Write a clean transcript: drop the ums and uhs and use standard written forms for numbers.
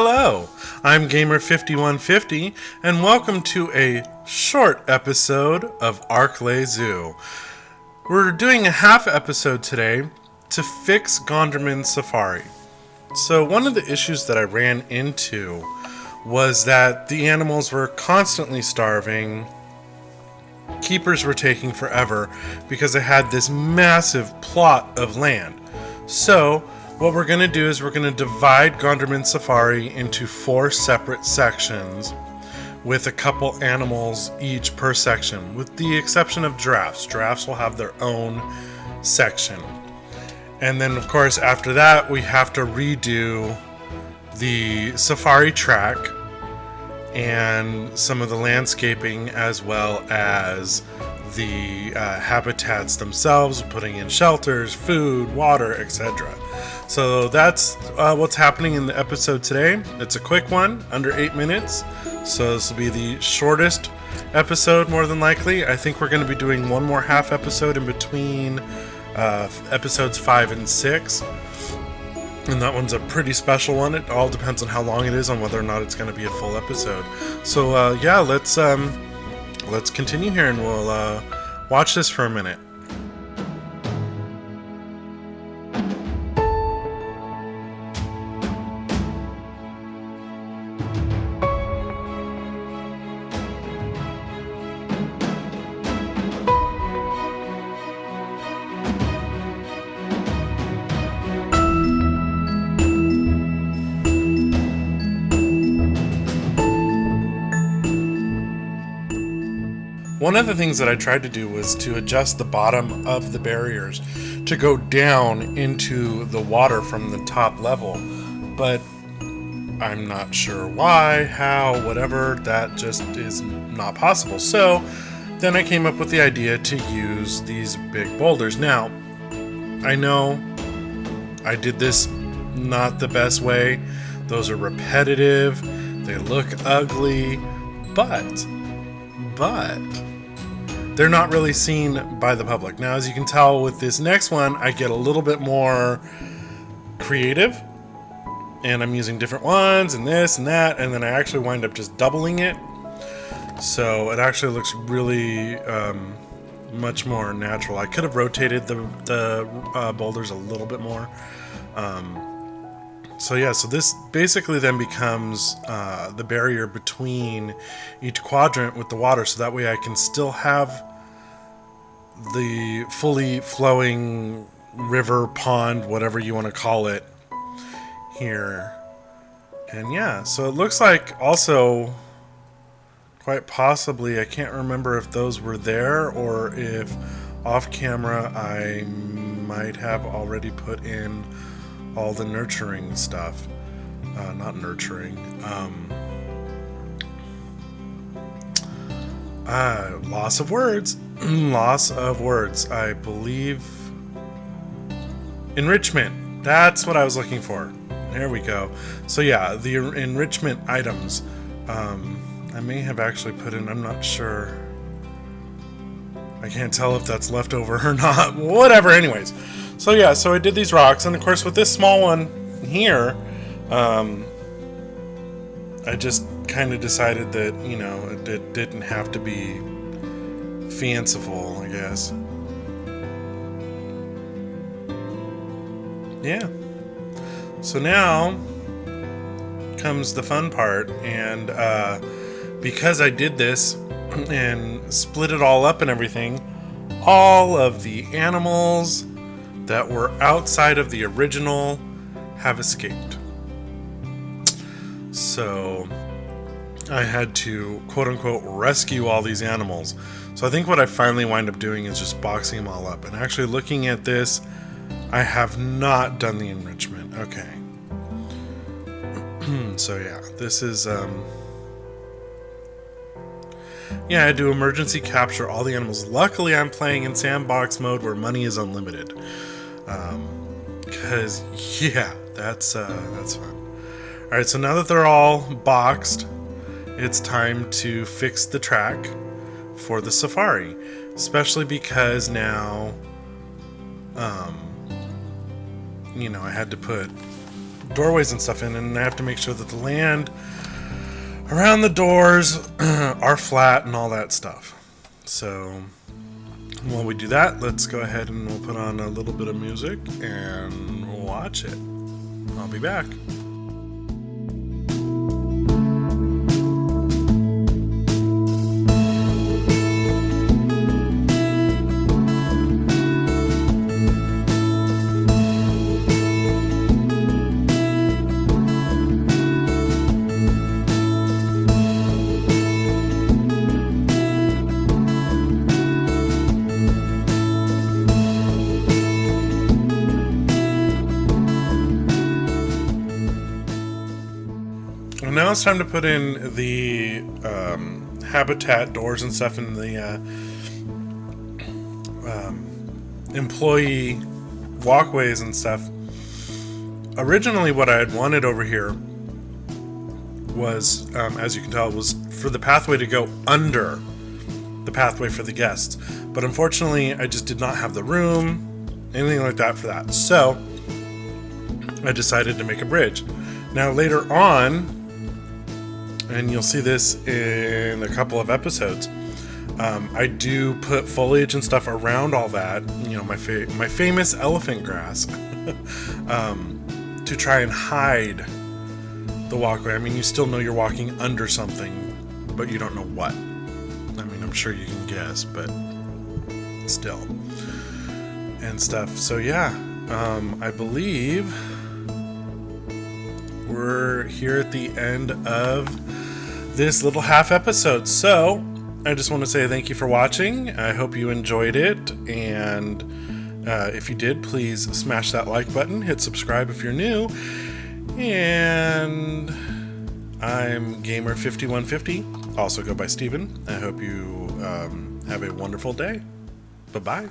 Hello, I'm Gamer5150, and welcome to a short episode of Arklay Zoo. We're doing a half episode today to fix Gonderman Safari. So one of the issues that I ran into was that the animals were constantly starving. Keepers were taking forever because I had this massive plot of land. So what we're going to do is we're going to divide Gonderman Safari into 4 separate sections with a couple animals each per section, with the exception of giraffes. Giraffes will have their own section. And then, of course, after that, we have to redo the safari track and some of the landscaping, as well as the habitats themselves, putting in shelters, food, water, etc. So that's what's happening in the episode today. It's a quick one, under 8 minutes. So this will be the shortest episode, more than likely. I think we're going to be doing one more half episode in between episodes 5 and 6. And that one's a pretty special one. It all depends on how long it is, on whether or not it's going to be a full episode. So yeah, let's continue here, and we'll watch this for a minute. One of the things that I tried to do was to adjust the bottom of the barriers to go down into the water from the top level, but I'm not sure why, how, whatever, that just is not possible. So then I came up with the idea to use these big boulders. Now, I know I did this not the best way. Those are repetitive, they look ugly, but they're not really seen by the public. Now, as you can tell with this next one, I get a little bit more creative, and I'm using different ones and this and that, and then I actually wind up just doubling it. So it actually looks really much more natural. I could have rotated the boulders a little bit more. So yeah, so this basically then becomes the barrier between each quadrant with the water, so that way I can still have the fully flowing river, pond, whatever you want to call it here. And yeah, so it looks like also, quite possibly, I can't remember if those were there or if off camera I might have already put in all the nurturing stuff. Not nurturing. Loss of words. Loss of words. I believe. Enrichment. That's what I was looking for. There we go. So yeah, the enrichment items. I may have actually put in, I'm not sure. I can't tell if that's leftover or not. Whatever, anyways. So yeah, so I did these rocks, and of course with this small one here, I just kind of decided that, you know, it didn't have to be fanciful, I guess. Yeah. So now comes the fun part, and because I did this and split it all up and everything, all of the animals that were outside of the original have escaped. So I had to, quote-unquote, rescue all these animals. So I think what I finally wind up doing is just boxing them all up. And actually looking at this, I have not done the enrichment. Okay. So yeah, this is... yeah, I do emergency capture all the animals. Luckily, I'm playing in sandbox mode where money is unlimited. Because, yeah, that's fun. Alright, so now that they're all boxed, it's time to fix the track for the safari. Especially because now, you know, I had to put doorways and stuff in, and I have to make sure that the land around the doors are flat and all that stuff. So while we do that, let's go ahead and we'll put on a little bit of music and watch it. I'll be back. Now it's time to put in the habitat doors and stuff in the employee walkways and stuff. Originally what I had wanted over here was, as you can tell, was for the pathway to go under the pathway for the guests. But unfortunately, I just did not have the room, anything like that for that. So I decided to make a bridge. Now later on, and you'll see this in a couple of episodes, I do put foliage and stuff around all that, you know, my famous elephant grass, to try and hide the walkway. I mean, you still know you're walking under something, but you don't know what. I mean, I'm sure you can guess, but still. And stuff. So yeah, I believe we're here at the end of this little half episode. So I just want to say thank you for watching. I hope you enjoyed it, and if you did, please smash that like button, hit subscribe if you're new, and I'm Gamer5150, also go by Steven. I hope you have a wonderful day. Bye-bye.